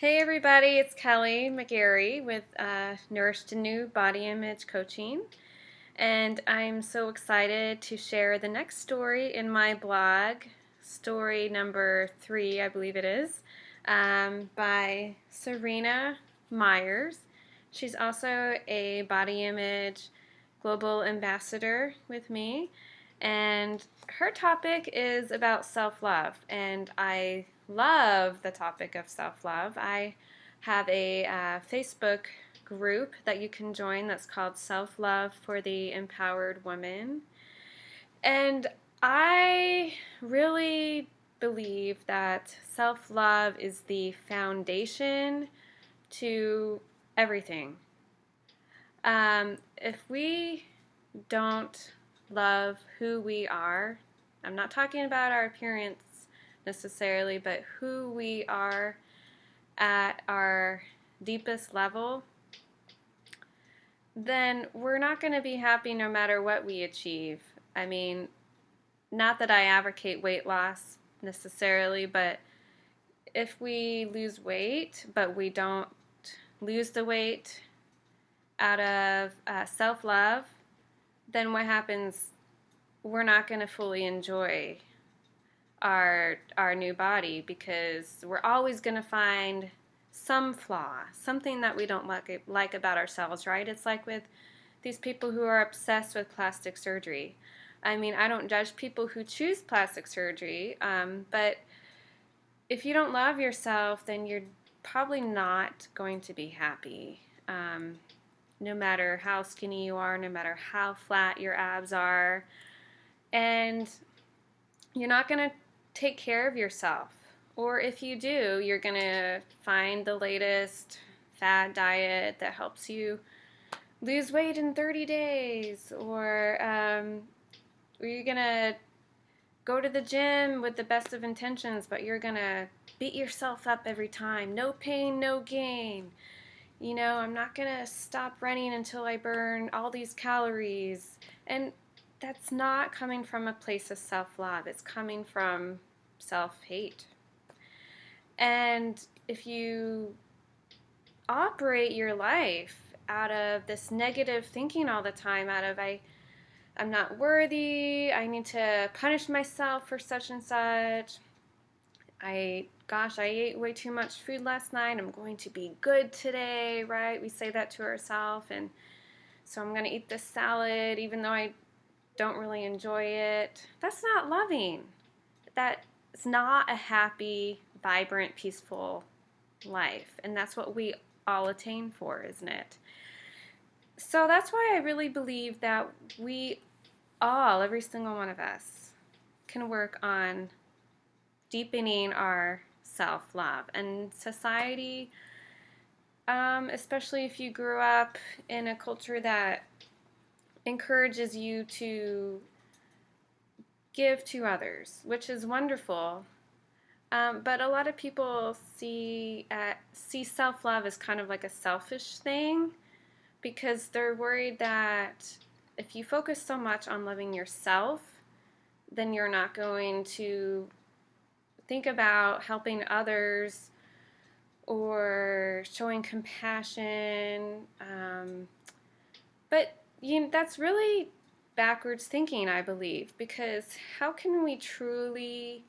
Hey everybody, it's Kelly McGarry with Nourish to New Body Image Coaching, and I'm so excited to share the next story in my blog, story number 3, I believe it is, by Serena Myers. She's also a body image global ambassador with me, and her topic is about self-love, and I love the topic of self-love. I have a Facebook group that you can join that's called Self-Love for the Empowered Woman. And I really believe that self-love is the foundation to everything. If we don't love who we are, I'm not talking about our appearance necessarily, but who we are at our deepest level, then we're not going to be happy no matter what we achieve. I mean, not that I advocate weight loss necessarily, but if we lose weight, but we don't lose the weight out of self-love, then what happens? We're not going to fully enjoy our new body because we're always going to find some flaw, something that we don't like about ourselves, right? It's like with these people who are obsessed with plastic surgery. I mean, I don't judge people who choose plastic surgery, but if you don't love yourself, then you're probably not going to be happy. No matter how skinny you are, no matter how flat your abs are, and you're not going to take care of yourself. Or if you do, you're going to find the latest fad diet that helps you lose weight in 30 days. Or you're going to go to the gym with the best of intentions, but you're going to beat yourself up every time. No pain, no gain. You know, I'm not going to stop running until I burn all these calories. And that's not coming from a place of self-love. It's coming from self-hate. And if you operate your life out of this negative thinking all the time, out of I'm not worthy, I need to punish myself for such and such, I ate way too much food last night, I'm going to be good today, right? We say that to ourselves, and so I'm going to eat this salad even though I don't really enjoy it. That's not loving. That's not a happy, vibrant, peaceful life. And that's what we all attain for, isn't it? So that's why I really believe that we all, every single one of us, can work on deepening our self-love. And society, especially if you grew up in a culture that encourages you to give to others, which is wonderful. But a lot of people see self-love as kind of like a selfish thing because they're worried that if you focus so much on loving yourself, then you're not going to think about helping others or showing compassion. But that's really backwards thinking, I believe, because how can we truly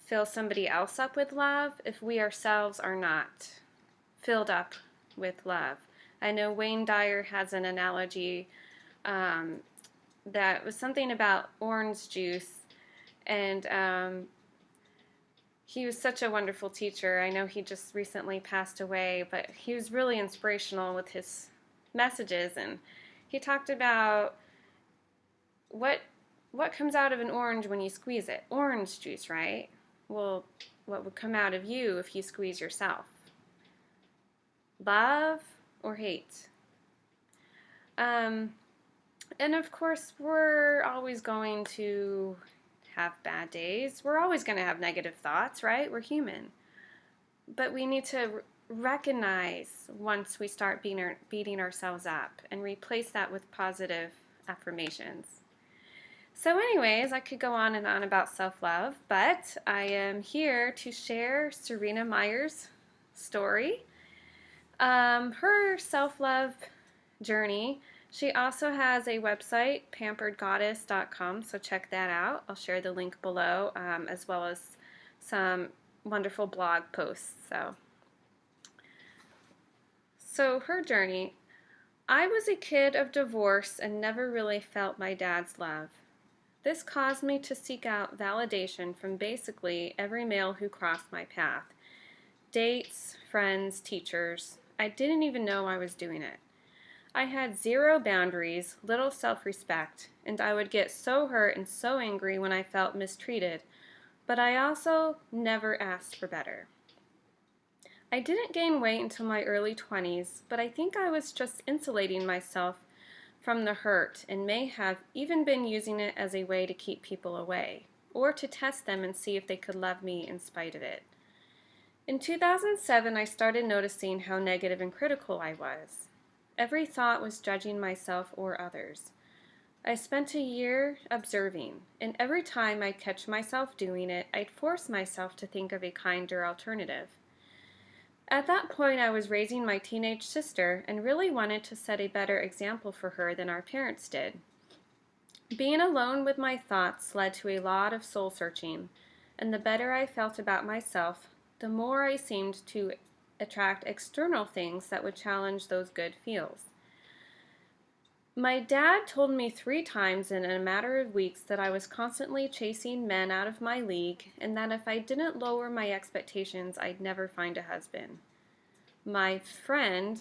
fill somebody else up with love if we ourselves are not filled up with love? I know Wayne Dyer has an analogy that was something about orange juice, and he was such a wonderful teacher. I know he just recently passed away, but he was really inspirational with his messages, and he talked about what comes out of an orange when you squeeze it. Orange juice, right? Well, what would come out of you if you squeeze yourself? Love or hate? And of course, we're always going to have bad days. We're always going to have negative thoughts, right? We're human. But we need to recognize once we start beating ourselves up and replace that with positive affirmations. So anyways, I could go on and on about self-love, but I am here to share Serena Myers' story. Her self-love journey. She also has a website, pamperedgoddess.com, so check that out. I'll share the link below, as well as some wonderful blog posts. So her journey. I was a kid of divorce and never really felt my dad's love. This caused me to seek out validation from basically every male who crossed my path. Dates, friends, teachers. I didn't even know I was doing it. I had zero boundaries, little self-respect, and I would get so hurt and so angry when I felt mistreated, but I also never asked for better. I didn't gain weight until my early 20s, but I think I was just insulating myself from the hurt and may have even been using it as a way to keep people away, or to test them and see if they could love me in spite of it. In 2007, I started noticing how negative and critical I was. Every thought was judging myself or others. I spent a year observing, and every time I'd catch myself doing it, I'd force myself to think of a kinder alternative. At that point, I was raising my teenage sister and really wanted to set a better example for her than our parents did. Being alone with my thoughts led to a lot of soul searching, and the better I felt about myself, the more I seemed to attract external things that would challenge those good feels. My dad told me 3 times in a matter of weeks that I was constantly chasing men out of my league and that if I didn't lower my expectations, I'd never find a husband. My friend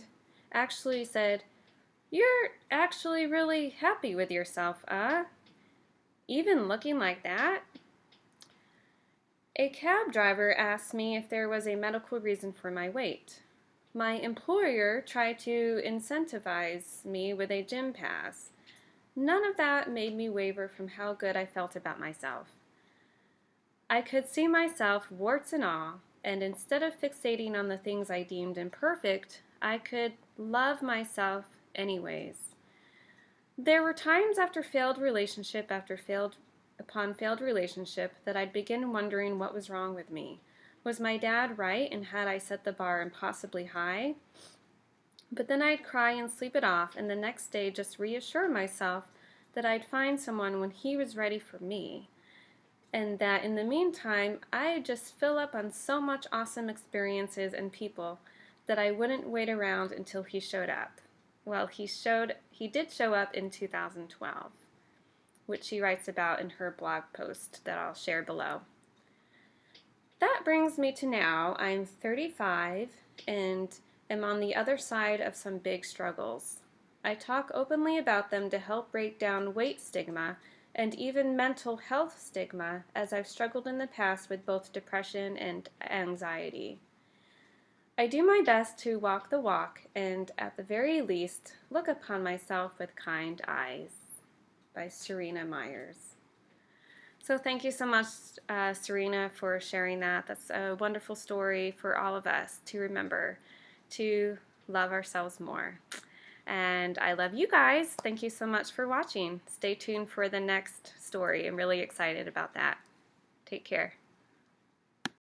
actually said, "You're actually really happy with yourself, even looking like that?" A cab driver asked me if there was a medical reason for my weight. My employer tried to incentivize me with a gym pass. None of that made me waver from how good I felt about myself. I could see myself, warts and all, and instead of fixating on the things I deemed imperfect, I could love myself anyways. There were times after failed relationship upon failed relationship that I'd begin wondering what was wrong with me. Was my dad right, and had I set the bar impossibly high? But then I'd cry and sleep it off, and the next day just reassure myself that I'd find someone when he was ready for me, and that in the meantime, I'd just fill up on so much awesome experiences and people that I wouldn't wait around until he showed up. Well, he did show up in 2012. Which she writes about in her blog post that I'll share below. That brings me to now. I'm 35 and am on the other side of some big struggles. I talk openly about them to help break down weight stigma and even mental health stigma, as I've struggled in the past with both depression and anxiety. I do my best to walk the walk and, at the very least, look upon myself with kind eyes. By Serena Myers. So thank you so much, Serena, for sharing that. That's a wonderful story for all of us to remember to love ourselves more. And I love you guys. Thank you so much for watching. Stay tuned for the next story. I'm really excited about that. Take care.